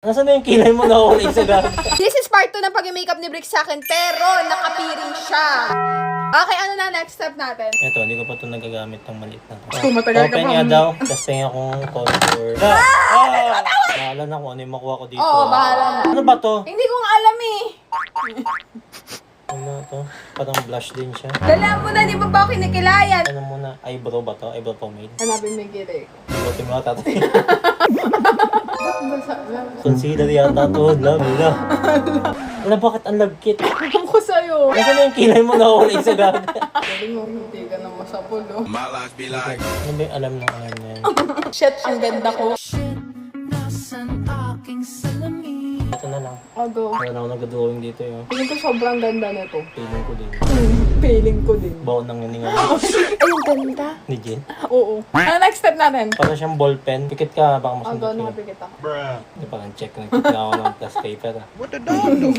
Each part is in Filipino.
Nasaan na yung kilay mo na kulay sa gamit? This is part 2 ng pag-makeup ni Bricks sa akin, pero nakapiring siya. Okay, ano na next step natin? Ito, hindi ko pa ito nagagamit ng maliit na to. Kung matagal ka Open pa- nga daw. Testing akong contour. Bahala na kung ano yung makuha ko dito. Oo, bahala na. Ano ba to? Hindi ko nga alam eh. Ano to? Parang blush din siya. Dala mo na, di ba ba ako kinikilayan? Ano muna? Eyebrow ba to? Eyebrow pomade? Hanapin mo yung gilay ko. Buti mo tatay. Consider yata to. Love. Wala, bakit ang lagkit? Alam ko sa'yo. Nasaan na yung kilay mo na kulay sa gamit? Galing mo, hindi ka na masapol, oh. My life be like. Ano ba yung alam ng alam niya? Shit, ang ganda ko. Ito na lang. Ago. Wala na ako nag-drawing dito yun. Feeling ko sobrang ganda nito. Feeling ko din. Feeling ko din. Baon ng hininga Ay, ang ganda. ni Jen. Oo. Ano next step natin? Para siyang ballpen. Pikit ka, baka Ago, masundot yun. nakapikit ako. Hindi parang check na ako ng plus paper. What the dog do?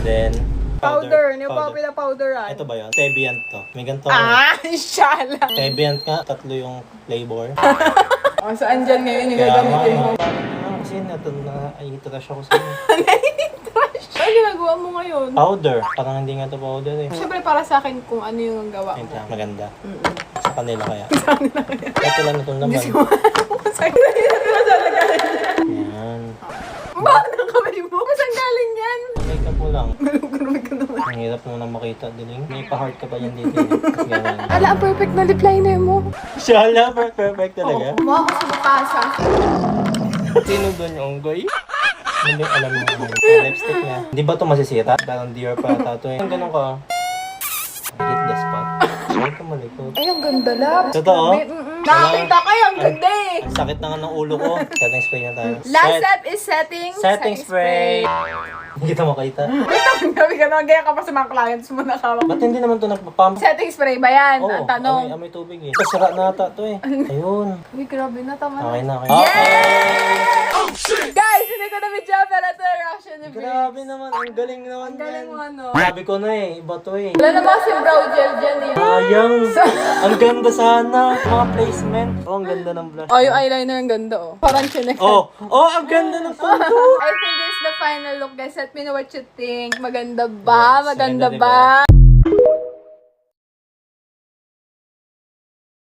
Then, Powder. Hindi pa ako pinapowderan. Ito ba yun? Tebiant to. May ganito. Shala. Tebiant nga, tatlo yung flavor. Oh, saan dyan ngayon yung Kaya nga, gagamitin mo? kasi na-trash ako sa inyo. Ano ginagawa mo ngayon? Powder. Parang hindi nga to powder eh. Siyempre para sa akin kung ano yung gawa Ayun mo. lang, maganda. Sa kanila kaya. Ito lang itong laman. Sa'yo na yun. Yan. Bakit ang kamay mo? Saan galing yan? Makeup mo lang. Malugurumig ka naman. Ang hirap mo nang makita, diling. May pa-heart ka pa yan dito. Tapos ganyan. Ala, ang perfect na lip liner mo. Shala, perfect talaga. Mukha ko sa bukasa. Sino doon yung unggoy? Hindi alam mo ano. Lipstick niya. Di ba ito masisira? Parang Dior pa ata ito eh. Ganun ka. Hit the spot. Huwag ka malikot. Ay, ang ganda lab. Totoo? Nakakita kayo, ang ganda eh. Ang sakit na nga ng ulo ko. Setting spray na tayo. Last step is setting. Setting spray. Hindi kita makita. Wait, ang gabi ka na. Gaya ka pa sa mga clients mo na kawak. Ba't hindi naman ito nagpapump? Setting spray ba yan? Oo, Ang tanong. amoy tubig eh. Kasira na ata ito eh. Ayun. Uy, grabe na. Tama Okay na. na, okay. Guys, hindi ko na video pero ito yung reaction ni Bricks. Grabe naman, ang galing naman. Ang galing yan. mo ano. Sabi ko na eh, iba to eh. Wala naman kasi brow gel dyan eh. Sayang. Ang ganda sana. Mga placement. Oh, ang ganda ng blush. Oh, yung eyeliner ang ganda oh. Parang chinek. Oh, ang ganda ng photo. I think this is the final look guys. Let me know what you think. Maganda ba? Yes, Maganda maganda, ba? diba?